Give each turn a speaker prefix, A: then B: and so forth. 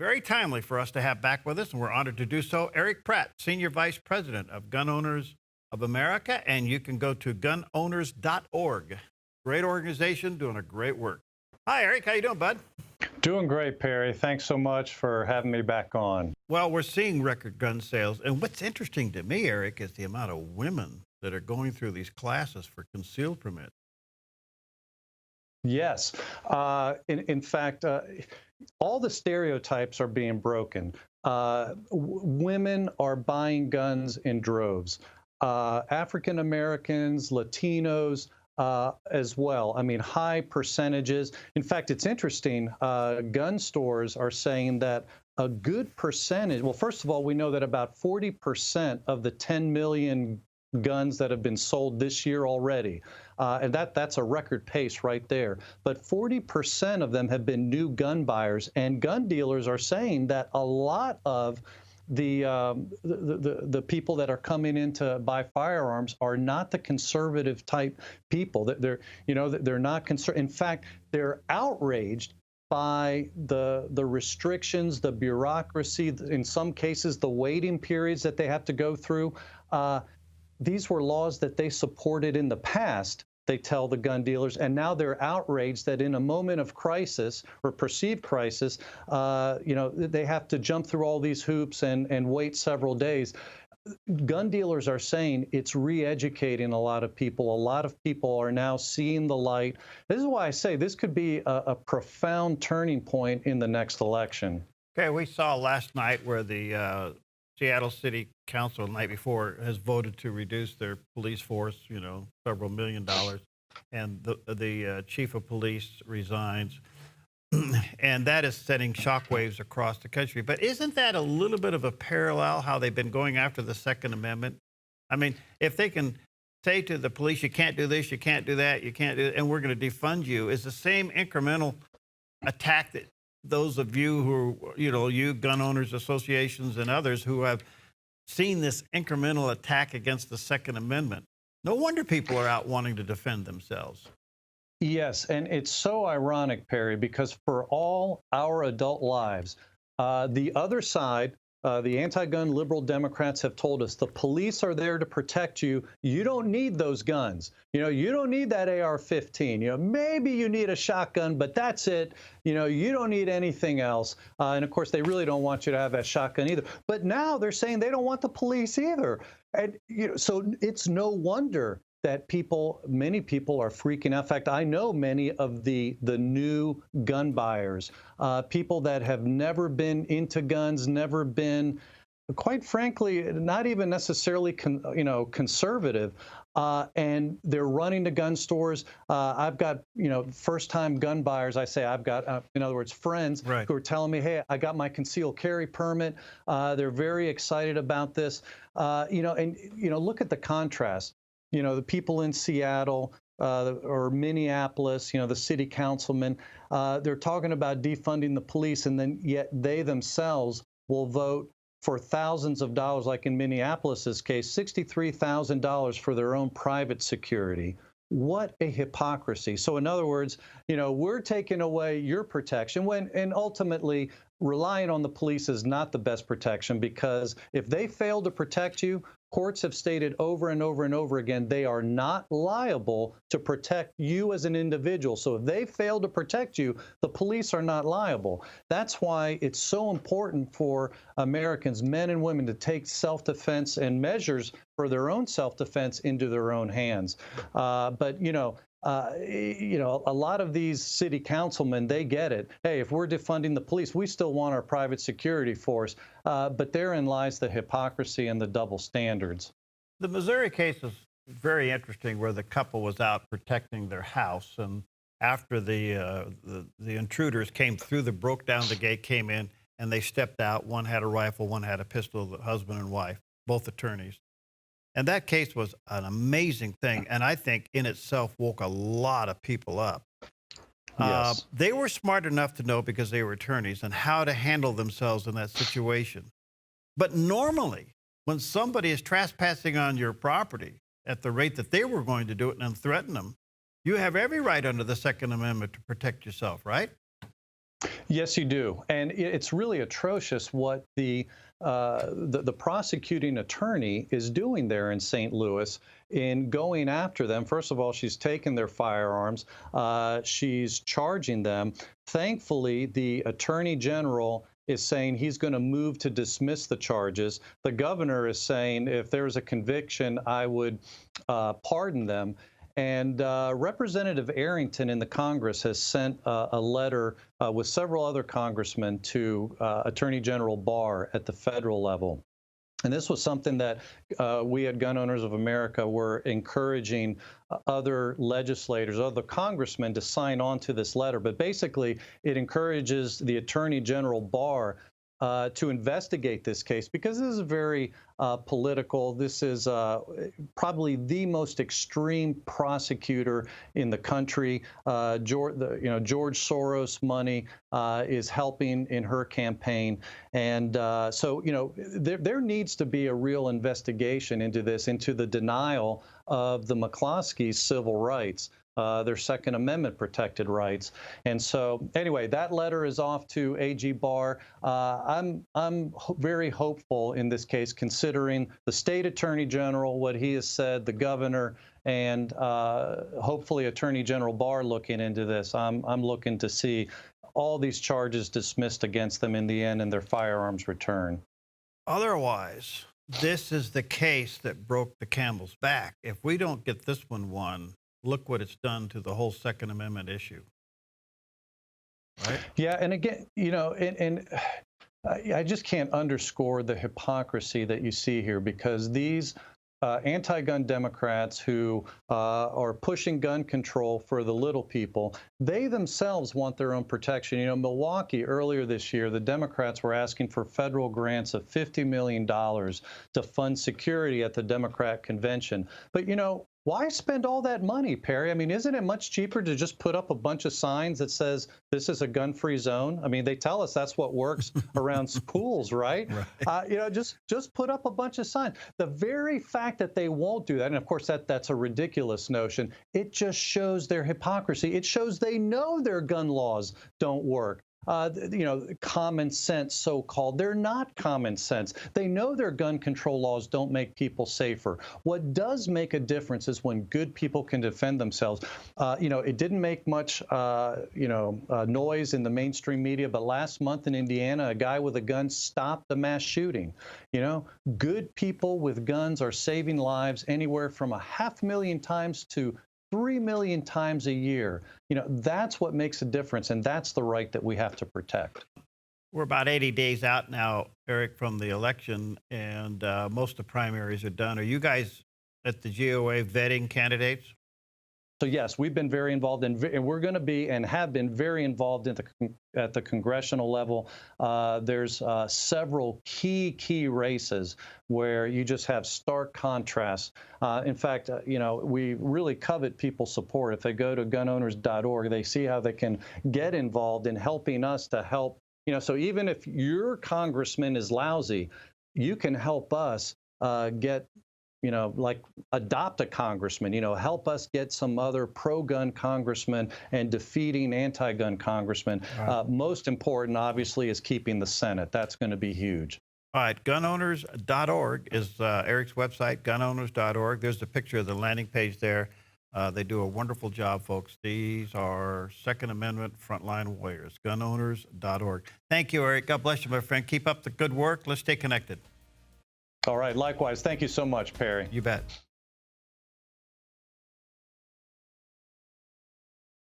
A: very timely for us to have back with us, and we're honored to do so. Erich Pratt, Senior Vice President of Gun Owners of America, and you can go to gunowners.org. Great organization doing a great work. Hi, Erich. How you doing, bud?
B: Doing great, Perry. Thanks so much for having me back on.
A: Well, we're seeing record gun sales, and what's interesting to me, Erich, is the amount of women that are going through these classes for concealed permits.
B: Yes. In fact, all the stereotypes are being broken. Women are buying guns in droves. African Americans, Latinos, as well. I mean, high percentages. In fact, it's interesting. Gun stores are saying that a good percentage, well, first of all, we know that about 40% of the 10 million guns that have been sold this year already, and that's a record pace right there. But 40% of them have been new gun buyers, and gun dealers are saying that a lot of the people that are coming in to buy firearms are not the conservative type people. They're not concerned. In fact, they're outraged by the restrictions, the bureaucracy, in some cases the waiting periods that they have to go through. These were laws that they supported in the past, they tell the gun dealers, and now they're outraged that in a moment of crisis or perceived crisis, they have to jump through all these hoops and wait several days. Gun dealers are saying it's re-educating a lot of people. A lot of people are now seeing the light. This is why I say this could be a profound turning point in the next election.
A: Okay, we saw last night where the Seattle City Council the night before has voted to reduce their police force, several $1 million, and the chief of police resigns, and that is sending shockwaves across the country. But isn't that a little bit of a parallel how they've been going after the Second Amendment? I mean, if they can say to the police, you can't do this, you can't do that, you can't do it, and we're going to defund you, is the same incremental attack that those of you who, you gun owners associations and others who have seen this incremental attack against the Second Amendment. No wonder people are out wanting to defend themselves.
B: Yes, and it's so ironic, Perry, because for all our adult lives, the other side, the anti-gun liberal Democrats have told us the police are there to protect you. You don't need those guns. You don't need that AR-15. Maybe you need a shotgun, but that's it. You don't need anything else. And of course, they really don't want you to have that shotgun either. But now they're saying they don't want the police either. And so it's no wonder that many people are freaking out. In fact, I know many of the new gun buyers, people that have never been into guns, never been, quite frankly, not even necessarily conservative, and they're running to gun stores. I've got first-time gun buyers. I say I've got, in other words, friends
A: right,
B: who are telling me, hey, I got my concealed carry permit. They're very excited about this. Look at the contrast. The people in Seattle or Minneapolis, the city councilmen, they're talking about defunding the police, and then yet they themselves will vote for thousands of dollars, like in Minneapolis's case, $63,000 for their own private security. What a hypocrisy. So in other words, we're taking away your protection and ultimately relying on the police is not the best protection, because if they fail to protect you, courts have stated over and over and over again, they are not liable to protect you as an individual. So if they fail to protect you, the police are not liable. That's why it's so important for Americans, men and women, to take self-defense and measures for their own self-defense into their own hands. But a lot of these city councilmen, they get it. Hey, if we're defunding the police, we still want our private security force. But therein lies the hypocrisy and the double standards.
A: The Missouri case is very interesting, where the couple was out protecting their house, and after the intruders came through, broke down the gate, came in, and they stepped out. One had a rifle, one had a pistol, the husband and wife, both attorneys. And that case was an amazing thing, and I think in itself woke a lot of people up.
B: Yes.
A: They were smart enough to know, because they were attorneys, and how to handle themselves in that situation. But normally, when somebody is trespassing on your property at the rate that they were going to do it and threaten them, you have every right under the Second Amendment to protect yourself, right?
B: Yes, you do, and it's really atrocious what the prosecuting attorney is doing there in St. Louis in going after them. First of all, she's taken their firearms. She's charging them. Thankfully, the attorney general is saying he's going to move to dismiss the charges. The governor is saying if there's a conviction, I would pardon them. And Representative Arrington in the Congress has sent a letter with several other congressmen to Attorney General Barr at the federal level. And this was something that we at Gun Owners of America were encouraging other legislators, other congressmen to sign on to this letter. But basically, it encourages the Attorney General Barr to investigate this case, because this is very political. This is probably the most extreme prosecutor in the country. George Soros money is helping in her campaign, and so there needs to be a real investigation into this, into the denial of the McCloskey's civil rights. Their Second Amendment protected rights. And so anyway, that letter is off to AG Barr. I'm very hopeful in this case, considering the state attorney general, what he has said, the governor, and hopefully Attorney General Barr looking into this. I'm looking to see all these charges dismissed against them in the end and their firearms returned.
A: Otherwise, this is the case that broke the camel's back. If we don't get this one won, look what it's done to the whole Second Amendment issue. Right?
B: Yeah, and again, and I just can't underscore the hypocrisy that you see here, because these anti-gun Democrats who are pushing gun control for the little people, they themselves want their own protection. Milwaukee, earlier this year, the Democrats were asking for federal grants of $50 million to fund security at the Democrat convention. But, why spend all that money, Perry? I mean, isn't it much cheaper to just put up a bunch of signs that says this is a gun-free zone? I mean, they tell us that's what works around schools, right? Just put up a bunch of signs. The very fact that they won't do that, and of course that's a ridiculous notion, it just shows their hypocrisy. It shows they know their gun laws don't work. Common sense, so-called. They're not common sense. They know their gun control laws don't make people safer. What does make a difference is when good people can defend themselves. It didn't make much, noise in the mainstream media, but last month in Indiana, a guy with a gun stopped a mass shooting. Good people with guns are saving lives anywhere from 500,000 times to 3 million times a year. That's what makes a difference, and that's the right that we have to protect.
A: We're about 80 days out now, Erich, from the election, and most of the primaries are done. Are you guys at the GOA vetting candidates?
B: So yes, we've been very involved, and we're going to be and have been very involved at the congressional level. There's several key races where you just have stark contrasts. In fact, we really covet people's support. If they go to gunowners.org, they see how they can get involved in helping us to help. So even if your congressman is lousy, you can help us get. Adopt a congressman, help us get some other pro-gun congressman and defeating anti-gun congressmen. Right. Most important, obviously, is keeping the Senate. That's going to be huge.
A: All right, gunowners.org is Erich's website, gunowners.org. There's a picture of the landing page there. They do a wonderful job, folks. These are Second Amendment frontline warriors, gunowners.org. Thank you, Erich. God bless you, my friend. Keep up the good work. Let's stay connected.
B: All right. Likewise. Thank you so much, Perry.
A: You bet.